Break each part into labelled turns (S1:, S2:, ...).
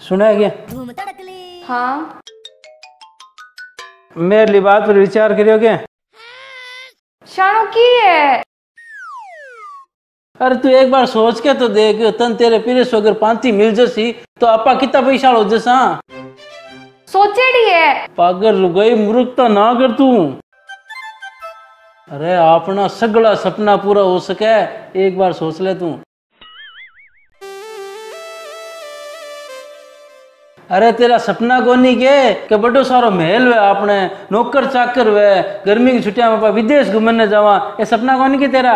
S1: सुना क्या?
S2: हाँ
S1: मेरी बात पर विचार करियो क्या?
S2: शानो की है।
S1: अरे तू एक बार सोच के तो देख, तन तेरे पीरे सो अगर पांती मिल जसी तो आपा कितना पैसा हो जसा।
S2: सोचेड़ी है
S1: पागल रुगई मूर्खता ना कर तू। अरे अपना सगला सपना पूरा हो सके एक बार सोच ले तू। अरे तेरा सपना कोनी के बड़ो सारो महल वे, आपने नौकर चाकर वे, गर्मी की छुट्टियां में विदेश घूमने जावा, ये सपना कोनी के तेरा?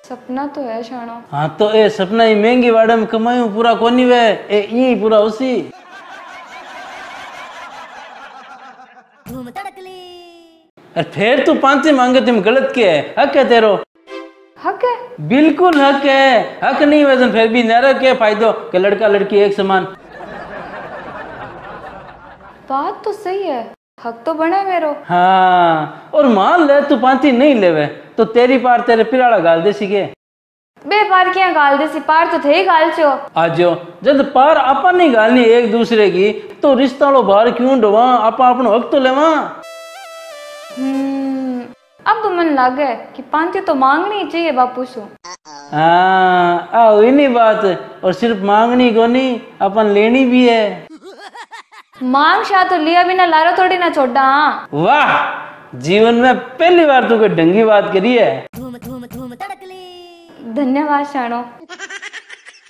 S2: सपना तो है शानो।
S1: हाँ तो ये सपना ही महंगी वाड़े में कमायूं पूरा कोनी वे, ये पूरा उसी। अरे फिर तू पांती मांगे तुम गलत के है, हक है तेरो?
S2: हक है,
S1: बिल्कुल हक है। हक नहीं वजन फिर भी नर के फायदो कि लड़का लड़की एक समान।
S2: बात तो सही है, हक तो बना मेरो।
S1: हाँ और मान ले तू पांती नहीं लेवे तो तेरी पार तेरे पिराड़ा गाल दे सीखे।
S2: बे पार क्या गाल दे सी, पार तो थे ही गाल चो।
S1: आजो जब पार आपा नहीं गालनी एक दूसरे की तो रिश्ता लो बाहर क्यों डवा, आपा अपनो हक तो लेवा।
S2: अब मन लागे कि पांती तो मांगनी चाहिए बापू सु।
S1: हाँ आओ इन्हीं बात, और सिर्फ मांगनी को नहीं अपन लेनी भी है।
S2: मांग शाह तो लिया बिना लारो थोड़ी ना छोड़ा।
S1: वाह जीवन में पहली बार तू कोई ढंगी बात करी है।
S2: धन्यवाद शानो।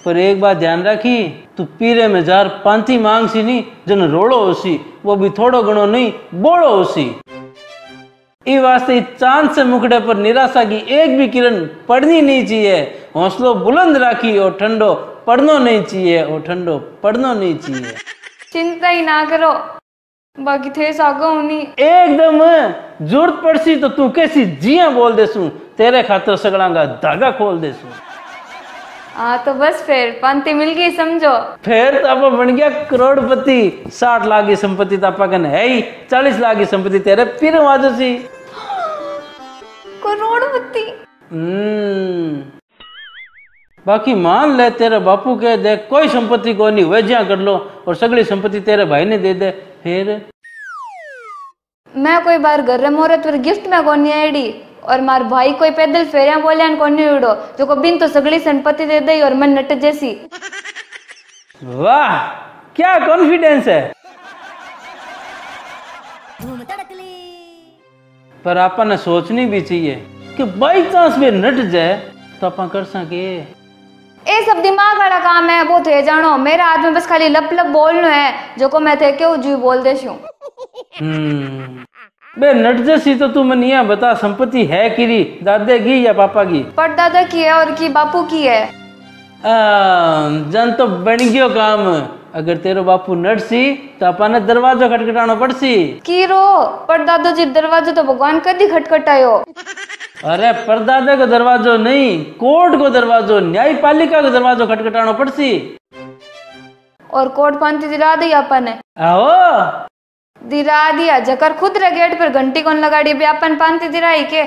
S1: पर एक बात ध्यान रखी, तू पीरे में जार पांती मांग सी नहीं जन रोड़ो होसी, वो भी थोड़ो घणो नहीं बोड़ो होसी। ई वास्ते चांद से मुखड़े पर निराशा की एक भी किरण पड़नी नहीं चाहिए। हौसलो बुलंद राखी और ठंडो पड़नो नहीं चाहिए, और ठंडो पड़नो नहीं चाहिए।
S2: चिंता ही ना करो, बाकी थे सागो नहीं।
S1: एकदम जरूरत पड़सी तो तू कैसी जिया बोल देसू, तेरे खातर सगड़ा का धागा खोल देसू।
S2: हाँ तो बस फिर पांती मिल गई समझो।
S1: फिर तो आप बन गया करोड़पति। 60 लाख की संपत्ति तो आपा कन है ही, 40 लाख की संपत्ति तेरे पीर वाजसी।
S2: करोड़पति।
S1: बाकी मान ले तेरे बापू के देख कोई संपत्ति को नहीं वजह कर लो और सगली संपत्ति तेरे भाई ने दे दे, फिर
S2: मैं कोई बार घर मोरत पर गिफ्ट में कोनी आईडी और मार भाई कोई पैदल फेरिया बोलिया कोनी उड़ो जो को बिन तो सगली संपत्ति दे दई और मन नट जैसी।
S1: वाह क्या कॉन्फिडेंस है। पर आपा ने सोचनी भी चाहिए कि बाई चांस में नट जाए तो आपा कर सके।
S2: ए सब दिमाग वाला काम है, वो थे जानो मेरे हाथ में बस खाली लप लप बोलना है, जो को मैं थे क्यों जी बोल दे छू।
S1: बे नट जैसी तो तू मन ये बता संपत्ति है किरी दादे की या पापा की?
S2: पर दादा की है और की बापू की है।
S1: जन तो बन गयो काम। अगर तेरो बापू नट सी तो अपा ने दरवाजा खटखटानो पड़सी।
S2: की रो पर दादा जी दरवाजा तो भगवान कदी खटखटायो।
S1: अरे परदादा को दरवाजो नहीं, कोर्ट को दरवाजो, न्यायपालिका को दरवाजो खटखटानो पड़सी।
S2: और कोर्ट पांती दिला दी अपन ने।
S1: आओ
S2: दिरा दिया जकर खुद रे गेट पर घंटी कौन लगाड़ी बे अपन पांती दिराई के।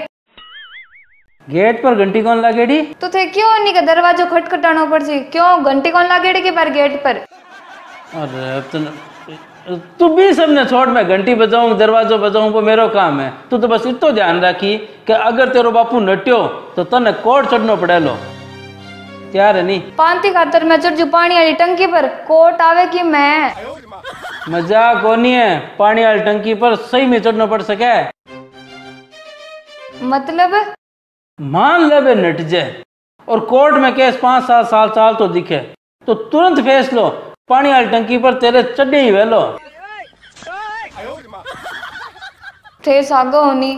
S1: गेट पर घंटी कौन लागेड़ी?
S2: तो थे क्यों नहीं का दरवाजो खटखटानो पड़सी, क्यों घंटी कौन लागेड़ी के पर गेट पर।
S1: अरे तू भी सबने छोड़, मैं घंटी बजाऊं दरवाजो बजाऊं वो मेरो काम है। तू तो बस इतो ध्यान रखी कि अगर तेरो बापू नट्यो तो तने कोर्ट चढ़नो पड़ेलो, त्यार है नहीं?
S2: पांती खातर मैं चढ़ जू पानी वाली टंकी पर, कोर्ट आवे कि मैं।
S1: मजाक कोनी है, पानी वाली टंकी पर सही में चढ़ना पड़ सके।
S2: मतलब
S1: मान ले बे नट जाए और कोर्ट में केस 5-7 साल चाल तो दिखे तो तुरंत फैसलो पानी वाली टंकी पर तेरे चढ़े ही वेलो।
S2: थे सागो होनी।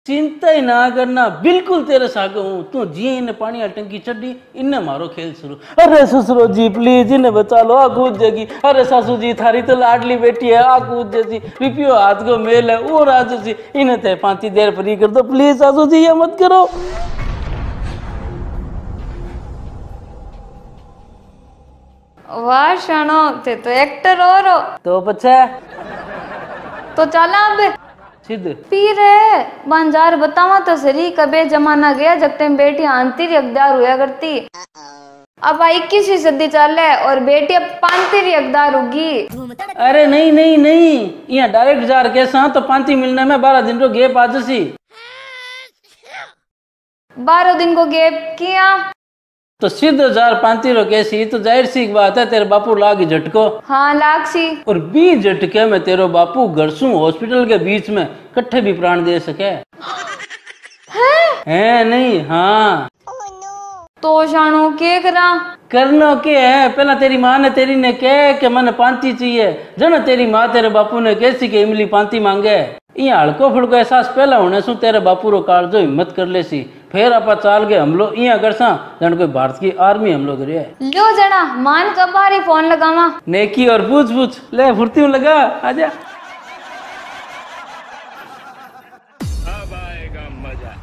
S1: चिंता ही ना करना, बिल्कुल तेरे सागे हूँ। तू जी इन्हें पानी वाली टंकी चढ़ी इन्हें मारो खेल शुरू। अरे ससुरो जी प्लीज इन्हें बचा लो, आ कूद जाएगी। अरे सासू जी थारी तो लाडली बेटी है, आ कूद जैसी रुपयो हाथ को मेल है वो राजसी, इन्हें ते 5 देर फ्री कर दो प्लीज सासू जी, ये मत करो।
S2: वाह शानो थे तो एक्टर और हो।
S1: तो बच्चा
S2: तो चला अब
S1: सिद्ध
S2: पी रे बंजार बतावा तो सरी कबे जमाना गया जब टाइम बेटी आंती अगदार हुआ करती। अब 21वीं सदी चल है और बेटी अब 35 हकदार होगी।
S1: अरे नहीं नहीं नहीं, यहाँ डायरेक्ट जार के साथ तो 35 मिलने में 12 दिन रो गैप आ जसी।
S2: 12 दिन को गैप किया
S1: तो सीधो 35 रो कैसी तो जाहिर सी बात है तेरे बापू लागी झटको।
S2: हाँ लाक्सी।
S1: और 20 झटके में तेरो बापू घरसू हॉस्पिटल के बीच में कट्ठे भी प्राण दे सके है नहीं। हाँ
S2: तो शानो के करा
S1: करनो के है। पहला तेरी माँ ने तेरी ने कह के मन पांती चाहिए, जन तेरी माँ तेरे बापू ने कैसी के इमली पांती मांगे। यहाँ हड़को फड़को एहसास पहला होने सु तेरे बापू रो काल जो हिम्मत कर ले सी। फिर आप चाल के हमलो यहाँ कर सा जन कोई भारत की आर्मी हमलो करे।
S2: लो जना मान कब बारी फोन लगावा
S1: नेकी और पूछ ले फुर्ती लगा आजा।
S3: अब आएगा मजा।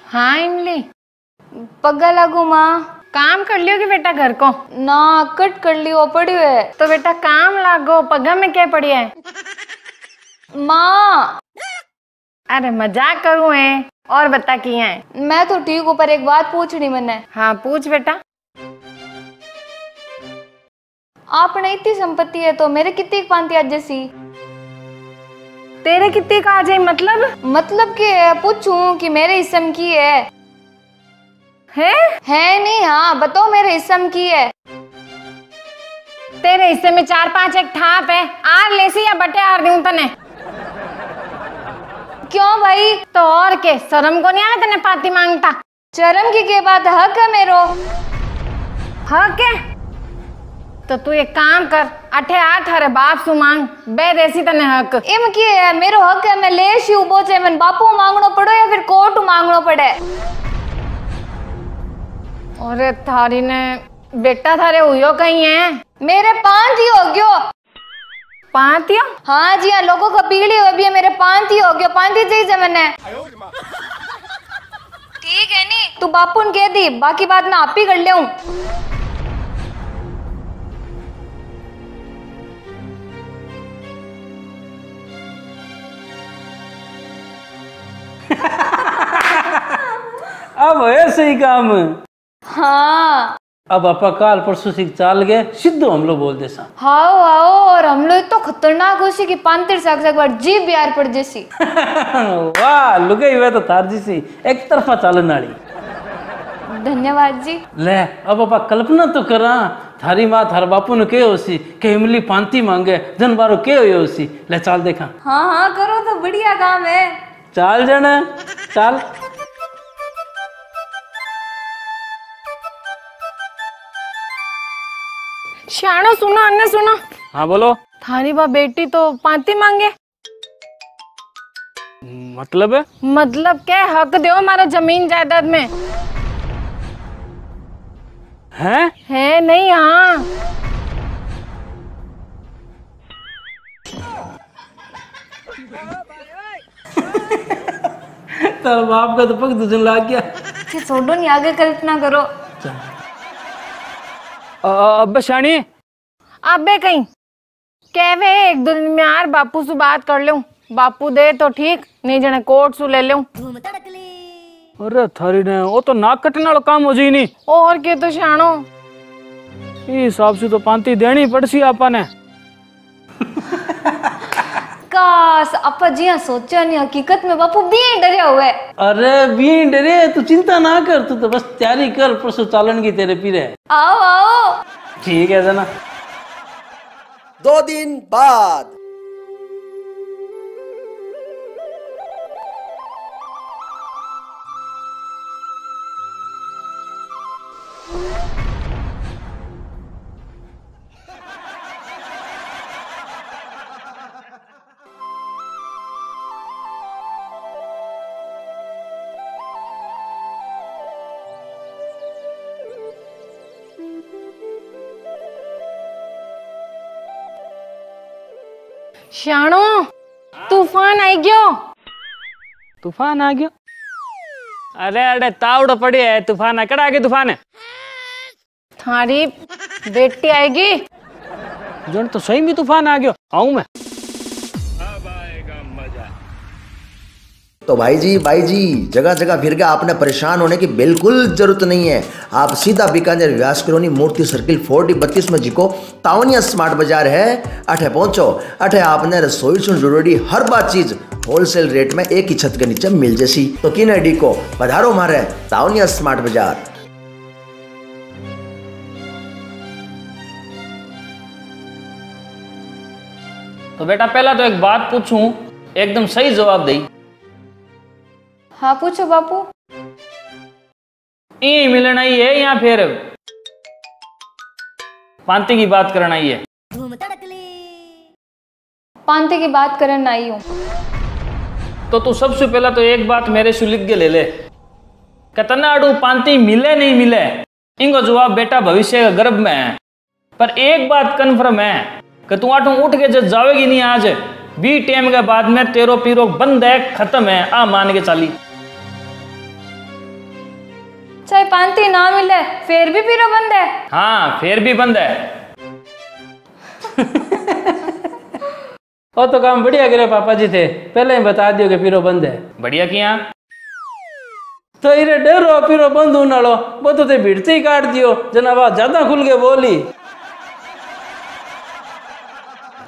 S4: हाँ इमली,
S2: पग्गा लागू माँ।
S4: काम कर लियो कि बेटा घर को?
S2: ना कट कर लियो पड़ी है।
S4: तो बेटा काम लागो, पग्गा में क्या पड़ी है?
S2: माँ
S4: अरे मजाक करूँ है और बता की है।
S2: मैं तो ठीक हूँ पर एक बात पूछनी मैंने।
S4: हाँ पूछ बेटा।
S2: आपने इतनी संपत्ति है तो मेरे कितनी पांती आज जैसी?
S4: तेरे कितनी का आ जाए
S2: मतलब कि पूछूं कि मेरे हिस्से में की है नहीं? हाँ बताओ मेरे हिस्से में की है।
S4: तेरे हिस्से में 4-5 एक ठाप है, आर लेसी या बटे आर दूं तने।
S2: क्यों भाई?
S4: तो और के शर्म को नहीं आवे तने पाती मांगता?
S2: शर्म की बात हक है मेरो।
S4: हक है तो तू एक काम कर, अठे आठ हरे बाप सु मांग, बे देसी तने हक।
S2: इम की है मेरो हक है, मैं लेशी उबो छे, मन बापू मांगनो पड़ो या फिर कोर्ट मांगनो पड़े?
S4: अरे थारी ने बेटा थारे हुयो कहीं है?
S2: मेरे 5 ही हो गयो।
S4: 5 ही?
S2: हाँ जी हाँ, लोगों का पीढ़ी हो भी है, मेरे 5 ही हो गयो। 5 ही चाहिए मैंने। ठीक है नी, तू बापू ने कह दी, बाकी बात ना आप ही कर ले।
S1: अब ऐसे ही काम।
S2: हाँ
S1: अब आपा काल परसों से चाल गए सिद्धो हम लोग बोल दे सा।
S2: हाओ आओ, और हम लोग तो खतरनाक होशी कि 5 साल से बार जीभ यार पड़ जैसी।
S1: वाह लुगाई हुआ तो तार जैसी एक तरफा चालन वाली।
S2: धन्यवाद जी।
S1: ले अब आपा कल्पना तो करा, थारी माँ थार बापू ने कहे होसी के इमली पांती मांगे जन बारो के हुए होसी। ले चाल देखा।
S2: हाँ हाँ करो तो बढ़िया काम है।
S1: चाल जन चाल।
S4: श्याणो सुनो, अन्ने सुनो।
S3: हाँ बोलो।
S4: थारी बा बेटी तो पाती मांगे।
S3: मतलब
S4: क्या हक दो हमारा जमीन जायदाद में? है नहीं? हाँ
S1: तो बाप का तो पग दुजन लाग गया।
S2: छोड़ो नहीं, आगे कल्पना करो।
S3: अब शानी
S4: अबे कहीं कहवे 1-2 दिन में यार बापू से बात कर लूं, बापू दे तो ठीक, नहीं जने कोर्ट सु ले लूं।
S3: अरे थारी ने वो तो नाक कटने वाला काम हो जी नहीं।
S4: और के तो शानो
S3: हिसाब से तो पांती देनी पड़सी आपा ने।
S2: काश अपा जी हाँ सोचा नहीं, हकीकत में बापू भी डरे हुए।
S1: अरे भी डरे, तू चिंता ना कर, तू तो बस तैयारी कर, परसों चालन की तेरे पीरे।
S2: आओ आओ।
S1: ठीक है जना।
S5: 2 दिन बाद।
S4: श्याणो तूफान आई गयो।
S3: तूफान आ गयो? अरे अरे तावड़ो पड़ी है तूफान। अकड़ा आगे तूफान है।
S4: थारी बेटी आएगी।
S3: जोन तो सही में तूफान आ गयो आऊं मैं।
S5: तो भाई जी जगह जगह फिर गया, आपने परेशान होने की बिल्कुल जरूरत नहीं है। आप सीधा बीकानेर व्यास कॉलोनी मूर्ति सर्किल 4032 में जिको तावनिया स्मार्ट बाजार है, अठे पहुंचो। अठे आपने रसोई से जुड़ी हर बात चीज होलसेल रेट में एक ही छत के नीचे मिल जैसी। तो किन डी को पधारो मारे तावनिया स्मार्ट बाजार।
S3: तो बेटा पहला तो एक बात पूछूं, एकदम सही जवाब दई।
S2: हाँ पूछो बापू।
S3: यही मिलना ही है या फिर पांति की बात करना ही है?
S2: पांति की बात करने आई हूँ।
S3: तो तू सबसे पहला तो एक बात मेरे से लिख के ले ले, कतना आड़ू पांति मिले नहीं मिले इनको जवाब बेटा भविष्य का गर्भ में है। पर एक बात कन्फर्म है कि तू आटू उठ के जब जावेगी नहीं आज बी टाइम के बाद में तेरो पीरो बंद है, खत्म है, आ मान के चाली।
S2: चाहे पांति ना मिले फिर भी पीरो बंद है?
S3: हाँ फिर भी बंद है।
S1: और तो काम बढ़िया करे पापा जी थे, पहले ही बता दियो कि पीरो बंद है।
S3: बढ़िया किया।
S1: तो इरे डरो पीरो बंद होने लो, वो तो ते भिड़ते ही काट दियो, जना बात ज्यादा खुल के बोली।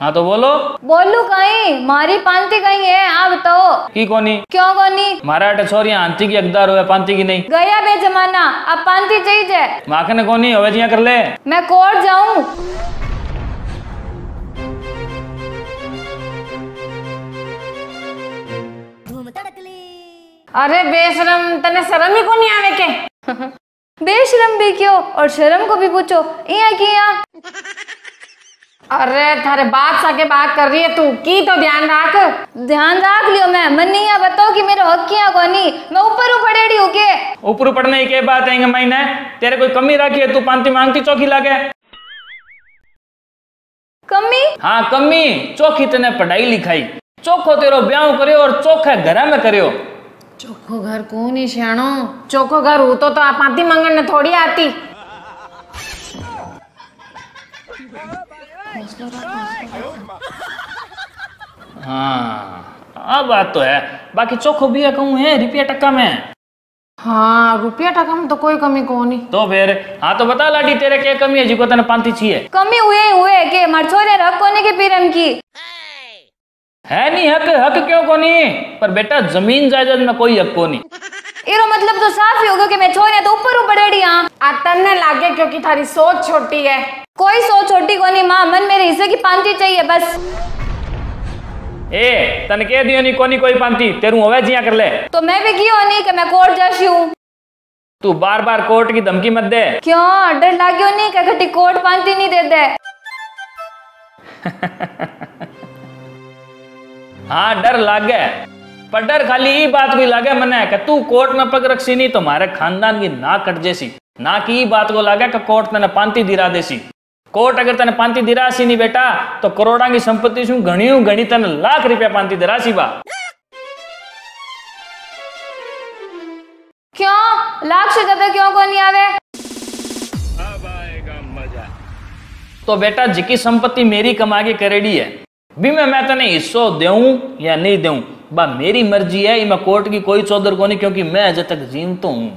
S3: हाँ तो बोलो।
S2: बोलू कहीं मारी पांति कहीं है, आप बताओ।
S3: की कोनी?
S2: क्यों कोनी?
S3: मारा अटे छोरियां आंटी की हकदार हुए, पांति की नहीं।
S2: गया बे जमाना, अब पांति चाहिए।
S3: माखने कोनी होवे जिया कर ले।
S2: मैं कोर्ट जाऊं?
S4: अरे बेशरम, तने शर्म ही को नहीं आवे के?
S2: बेशरम भी क्यों और शर्म को भी पूछो, इया किया।
S4: अरे थारे बात साके बात कर रही है तू, की तो ध्यान रख।
S2: ध्यान रख लियो, मैं मन नहीं है बताओ कि मेरे हक किया कोनी, मैं ऊपर पड़ेड़ी हूँ के।
S3: ऊपर पड़ने की बात है महीने, तेरे कोई कमी रखी है? तू पांति मांगती चौकी लागे?
S2: कमी?
S3: हाँ कमी, चौकी तने पढ़ाई लिखाई, चोखो तेरो ब्याह करियो और चोखे घर में करियो।
S4: चोखो घर को नहीं श्याणो, चोखो घर हो तो आप पांति मंगन ने थोड़ी आती।
S3: हाँ बात तो है, बाकी चोखो भी कहूँ है रुपया टक्का में।
S4: हाँ रुपया टका में तो कोई कमी को नहीं।
S3: तो फिर हाँ तो बता लाडी तेरे क्या कमी है जिको तने पांति चाहिए?
S2: कमी हुए के मार छोरे रख कोने के पीरम की
S3: है नहीं हक, हक क्यों को नहीं? पर बेटा जमीन जायदाद में कोई हक को नहीं।
S2: इरो मतलब तो साफ ही होगा कि मैं छोरे तो ऊपर पड़ेड़ी। हाँ
S4: तन्ने लागे क्योंकि थारी सोच छोटी है।
S2: कोई सोच छोटी को नहीं माँ, मन मेरे हिस्से की पांति चाहिए बस।
S3: ए तन कह दियो नहीं कोनी कोई पांति, तेरू होवे जिया कर ले।
S2: तो मैं भी की नहीं कि मैं कोर्ट जाशी हूँ।
S3: तू बार बार कोर्ट की धमकी मत दे।
S2: क्यों डर लाग्यो नहीं कि घटी कोर्ट पांति नहीं दे दे?
S3: हाँ डर लागे, पर डर खाली ये बात भी लागे मने कि तू कोर्ट में पग रखसी नहीं तो हमारे खानदान की ना कट जैसी, ना कि ये बात को लागे कि कोर्ट तने पांति दिरा देसी। कोर्ट अगर तने पांति दिरासी नहीं बेटा तो करोड़ा की संपत्ति शू घणी तने लाख रुपया पांति दिरासी बा।
S2: क्यों लाख से ज्यादा क्यों को नहीं आवे?
S3: अब आएगा मजा। तो बेटा जिकी संपत्ति मेरी कमा के करेड़ी है भी मैं तने हिस्सो देऊं या नहीं देऊं बा मेरी मर्जी है, इमा कोर्ट की कोई चौधर को नहीं, क्योंकि मैं अजय तक जीवतो हूं।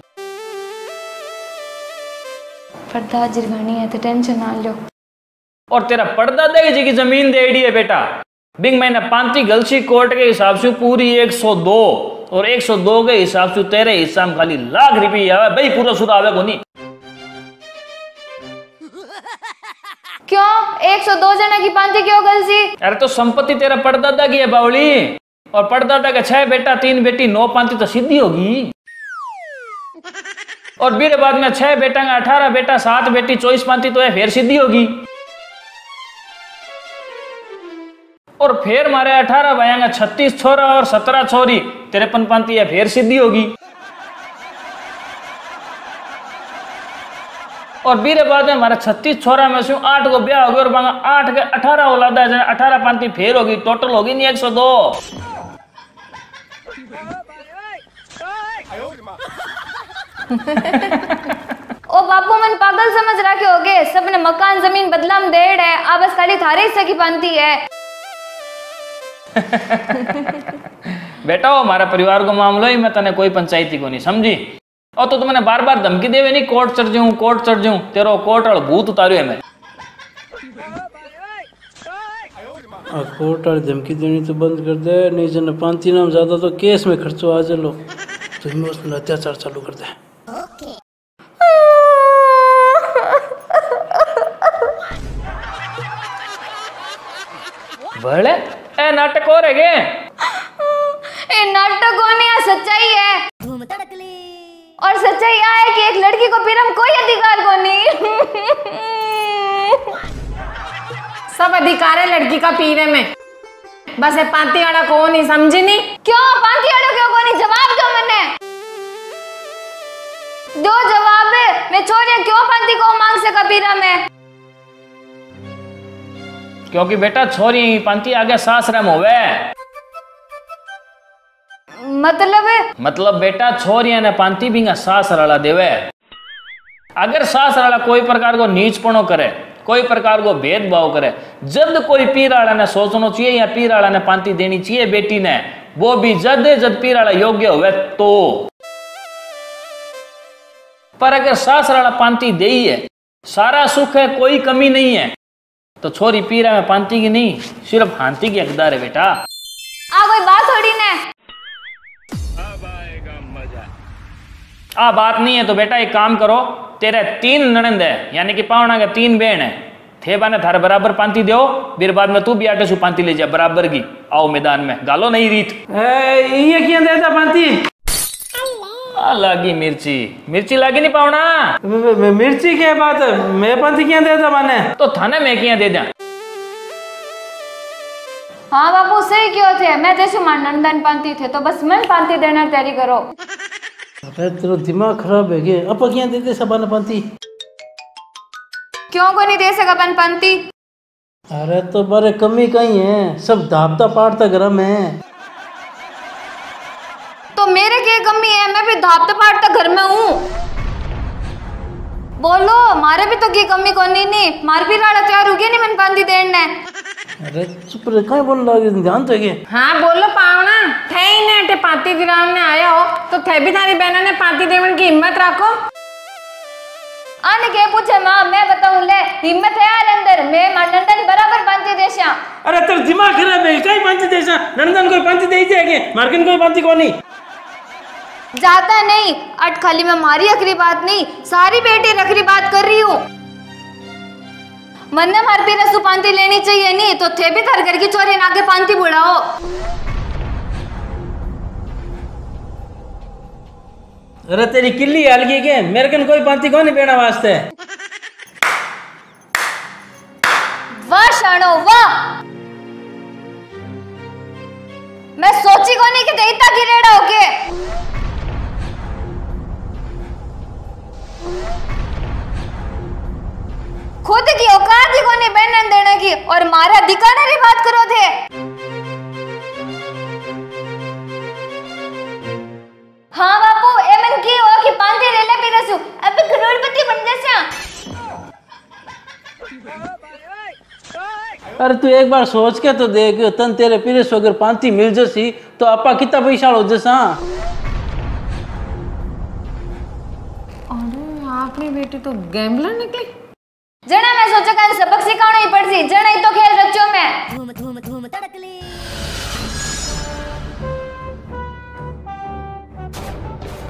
S2: पर्दा जिरगानी है तो टेंशन ना लो।
S3: और तेरा पर्दा देगी जी की जमीन देड़ी है बेटा, बिंग मैंने पांति गलसी कोर्ट के हिसाब से पूरी 102 और 102 के हिसाब से तेरे हिसाब में खाली लाख रुपया आवे भाई, पूरा सुधा आवे को नहीं।
S2: क्यों 102 जना की पांति क्यों गलसी?
S3: अरे तो संपत्ति तेरा परदादा की है बावली, और परदादा का 6 बेटा 3 बेटी 9 पांति तो सीधी होगी। और मेरे बाद में 6 बेटा 18 बेटा 7 बेटी 24 पांति तो है, फिर सीधी होगी। और फिर मारे 18 भाइयां 36 छोरा और 17 छोरी 53 पांति है, फिर सीधी होगी। और बीरे बाद में हमारा 36 छोरा में से 8 को ब्याह हो गया और 8 के 18 औलादा है, 18 पांति फेर होगी, टोटल होगी नहीं 102।
S2: ओ बापू मन पागल समझ रखे होगे, सबने मकान जमीन बदला में देड़ है, आ बस खाली थारे हिस्से की पांती है।
S3: बेटा वो हमारा परिवार को मामलो ही मैं तने कोई पंचायती को नहीं समझी। और तो मैंने बार बार धमकी देवे नहीं कोर्ट चढ़ जाऊं तेरो कोर्ट वाला भूत उतारियो है मैं।
S1: कोर्ट वाली धमकी देनी तो बंद कर दे, नहीं जन पांती नाम ज्यादा तो केस में खर्चो आ चलो, तो इमोशनल अत्याचार चालू कर दे।
S3: भले ए नाटक हो रहे गे?
S2: ये नाटक होने या सच्चाई है, और सच्चाई यह है कि एक लड़की को पीने में कोई अधिकार को नहीं।
S4: सब अधिकार है लड़की का पीने में, बस ये पांती आड़ा को नहीं समझी नहीं।
S2: क्यों पांती आड़ो क्यों को नहीं? जवाब दो मैंने, दो जवाब है। मैं छोरियां क्यों पांती को मांग से कबीरा में?
S3: क्योंकि बेटा छोरी पांती आगे सासरा में होवे।
S2: मतलब
S3: बेटा छोरिया ने पांती भी सासराला देवे। अगर सासराला कोई प्रकार को नीचपणो करे, कोई प्रकार को भेदभाव करे, जद कोई पीराला ने सोचना चाहिए या पीराला ने पांती देनी चाहिए बेटी ने, वो भी जद पीराला योग्य होवे तो। पर अगर सासराला पांती दे ही है, सारा सुख है, कोई कमी नहीं है, तो छोरी पीरा में पांती की नहीं, सिर्फ हांती की हकदार है बेटा।
S2: आ कोई बात थोड़ी ने,
S3: आ बात नहीं है तो बेटा एक काम करो, तेरे 3 ननंद है यानी कि पावना के 3 बहन है, थे बाने थारे बराबर पांती दो, फिर बाद में तू भी आटे सु पांती ले जा बराबर की। आओ मैदान में गालो नहीं रीत।
S1: ये क्या देता पांती?
S3: लागी मिर्ची लागी नहीं पावना।
S1: मिर्ची क्या बात है, मैं पांती क्या देता माने?
S3: तो थाने में क्या दे दिया?
S2: हाँ बापू सही क्यों थे, मैं जैसे मान नंदन पांती थे तो बस मैं पांती देना तैयारी करो।
S1: अरे तेरा दिमाग खराब है क्या? अब क्या देते सबा ने पांती?
S2: क्यों को नहीं दे सका बन पांती?
S1: अरे तो बारे कमी कहीं है, सब धापता पाड़ता गरम है।
S2: तो मेरे क्या कमी है, मैं भी धापता पाड़ता घर में हूँ। बोलो मारे भी तो की कमी कोनी नहीं, मार भी राड़ा तैयार हो गया नहीं मन पांती देने।
S1: अरे चुप रहे, कहीं बोल लगे ध्यान तो है।
S4: हाँ बोलो पावना, थे ही ने पांती दिलाने ने आया हो तो थे भी थारी बहनों ने पांती देवन की हिम्मत रखो।
S2: आने के पूछे माँ, मैं बताऊं ले, हिम्मत है यार अंदर, मैं नंदन बराबर पांती देशा।
S1: अरे तेरा दिमाग खराब है, कहीं पांती देशा? नंदन कोई पांती दे जाएगी, मार्किन कोई पांती को नहीं
S2: जाता नहीं। अट खाली मैं मारी अखरी बात नहीं, सारी बेटी रखरी बात कर रही हूँ। मन ने मार पीने सु पांती लेनी चाहिए नहीं तो थे भी थर घर की चोरी नाके पांती बुढ़ाओ।
S1: अरे तेरी किल्ली हल्की के, मेरे कन कोई पांती को नहीं बेना वास्ते।
S2: वाह शानो वाह, मैं सोची को नहीं कि देता गिरेड़ा होके। खुद की औकात ही को नहीं बहन देने की, और मारा दिखाने की बात करो थे। हाँ बापू एमन की हो कि पांती ले ले पिरसु, अब करोड़पति बन जैसा।
S1: अरे तू एक बार सोच के तो देख, तन तेरे पीरेस अगर पांती मिल जसी तो आपा कितना पैसा हो जसा।
S4: अरे आपकी बेटी तो गैम्बलर निकली।
S2: जना मैं सोचा कि सबक सिखाना ही पड़सी, जना ही तो खेल रचो मैं।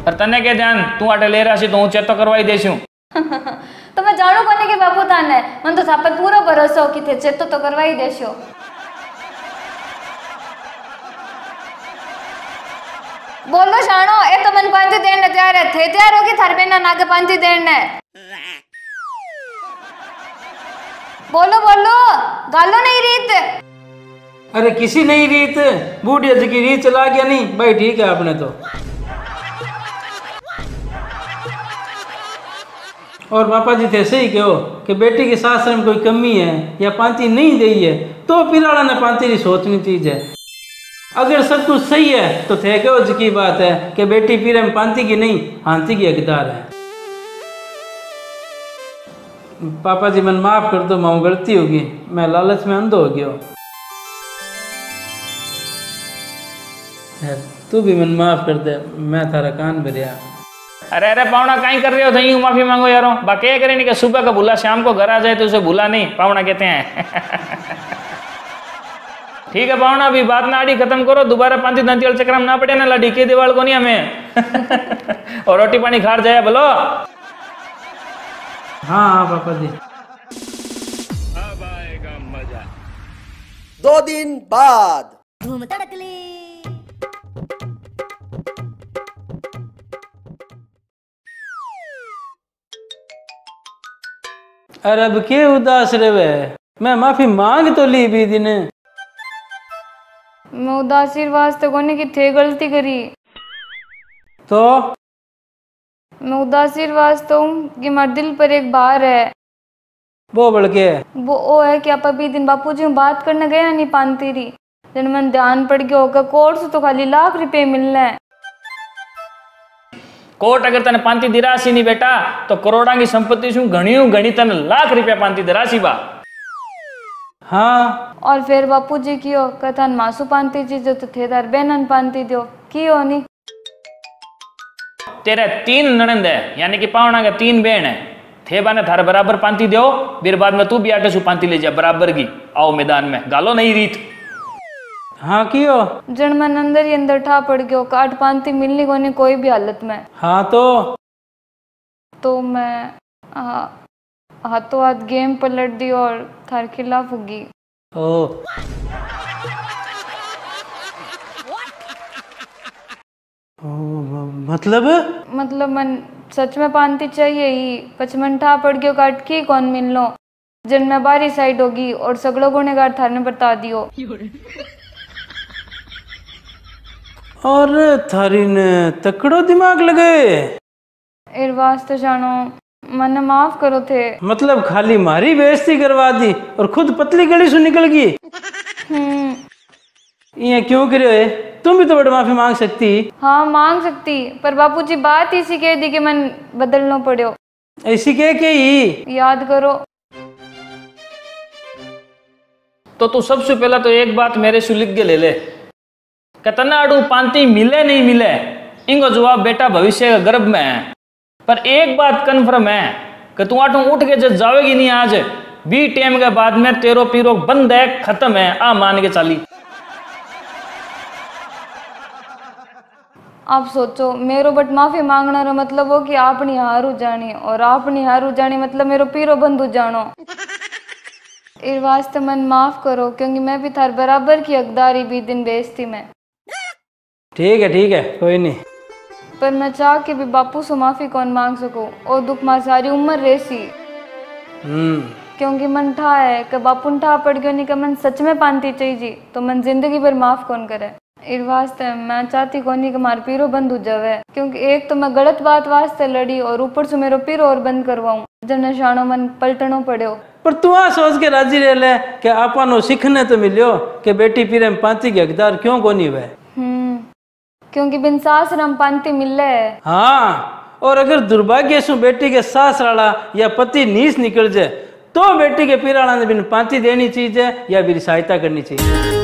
S3: पर तने के ध्यान तू आटे ले रहा सी तो चेक तो करवाई देशू।
S2: तो मैं जानू कोने के बापू ताने, मन तो थापर पूरा भरोसा हो कि थे चेक तो करवाई देशो। बोलो शानो, ए तो मन पांती देने तैयार है, थे तैयार हो कि थार बेना नागे पांती देने। बोलो बोलो, गालो नहीं रीत।
S1: अरे किसी नहीं रीत, बूढ़ी जी की रीत चला गया नहीं भाई, ठीक है आपने तो। और पापा जी थे सही कहो कि बेटी के सासरे में कोई कमी है या पांती नहीं दी है तो पिराड़ा ने पांती की सोचनी चीज है। अगर सब कुछ सही है तो थे कहो जी की बात है कि बेटी पीरे में पांती की नहीं हांती की हकदार है। पापा जी मन माफ कर दो, माँ गलती होगी, मैं लालच में अंधो हो गया। तू भी मन माफ कर दे, मैं थारा कान भरिया।
S3: अरे अरे पावना कहीं कर रहे हो, थी माफी मांगो यारो। बाकी ये करे नहीं कि सुबह का भूला शाम को घर आ जाए तो उसे भूला नहीं, पावना कहते हैं। ठीक है पावना, अभी बात ना आड़ी खत्म करो, दोबारा पांती दांती वाले चक्कर में ना पड़े ना, लाडी के दीवार को नहीं हमें। और रोटी पानी खार जाए बोलो।
S1: हाँ हाँ पापा जी।
S5: 2 दिन बाद।
S1: अरे अब के उदास रहे, मैं माफी मांग तो ली भी दिन।
S2: मैं उदासी वास्ते कोने की थे गलती करी,
S1: तो
S2: मैं उदासी वास्ते हूँ कि हमारे दिल पर एक भार है।
S1: वो बड़के
S2: वो है कि आप अभी दिन बापू जी बात करने गया नहीं पानती रही, जन मन ध्यान पड़ गया होगा कोर्स तो खाली लाख रुपए मिलना है।
S3: कोट अगर तने पांती दिरासी नहीं बेटा तो करोड़ा की संपत्ति शू घणी तने लाख रुपया पांती दिरासी बा।
S1: हाँ
S2: और फिर बापू जी कियो कथन मासू पानती जी जो तो थे तार बहनन पानती दो कियो नहीं।
S3: तेरे 3 ननंद है, यानी कि पावना के 3 बहन है, थे बाने थारे बराबर पांती दो, फिर बाद में तू भी आके सु पांती ले जा बराबर की। आओ मैदान में गालो नहीं रीत।
S1: हाँ कियो
S2: जन मन अंदर ही अंदर ठा पड़ गयो, काट पानती मिलनी को नहीं कोई भी हालत में।
S1: हाँ तो
S2: मैं हाथों हाथ गेम पलट दी और थार खिलाफ होगी।
S1: ओ मतलब
S2: मन सच में पानती चाहिए ही, पचमन ठा पड़ गयो काट की कौन मिल लो, जन में बारी साइड होगी और सगड़ो गुनेगार थारने बता दियो।
S1: और थारी ने तकड़ो दिमाग लगे।
S2: एर वास्ते जानो मन माफ करो थे।
S1: मतलब खाली मारी बेइज्जती करवा दी और खुद पतली गली से निकल गई। ये क्यों करे है? तुम भी तो बड़ी माफी मांग सकती।
S2: हाँ मांग सकती, पर बापूजी बात इसी कह दी कि मन बदलना पड़ो।
S1: ऐसी कह के ही
S2: याद करो।
S3: तो तू सबसे पहला तो एक बात मेरे से लिख के ले ले, कतना आड़ू पांती मिले नहीं मिले इनको जवाब बेटा भविष्य का गर्भ में है। पर एक बात कन्फर्म है कि तू आठों उठ के जब जावेगी नहीं आज भी टाइम के बाद में तेरो पीरो बंद है, खत्म है, आ मान के चाली।
S2: आप सोचो मेरो बट माफी मांगना रो मतलब हो कि आपनी हार हो जानी, और आपनी हार हो जानी मतलब मेरो पीरो बंद हो जानो। इस वास्ते मन माफ करो, क्योंकि मैं भी थार बराबर की हकदारी भी दिन बेइज्जती में।
S1: ठीक है कोई नहीं,
S2: पर मैं चाह के भी बापू से माफी कौन मांग सकूं, और दुख मां सारी उम्र रेसी। क्योंकि मन ठा है कि बापू ठा पड़ गयो नहीं कि मन सच में पानती चाहिए जी, तो मन जिंदगी भर माफ कौन करे। इस वास्ते मैं चाहती कोनी कि मार पीरो बंद हो जावे, क्योंकि एक तो मैं गलत बात वास्ते लड़ी और ऊपर से मेरो पीरो और बंद करवाऊं, जब नशानो मन पलटनो पड़ो।
S1: पर तू आ सोच के राजी रह ले कि आपनो सीखने तो मिलियो कि बेटी पीरे में पांती के हकदार क्यों कोनी वे।
S2: क्योंकि बिन सास राम पांती मिल है।
S1: हाँ, और अगर दुर्भाग्य से बेटी के सास राड़ा या पति नीच निकल जाए तो बेटी के पीराणा ने बिन पांती देनी चाहिए या भी सहायता करनी चाहिए।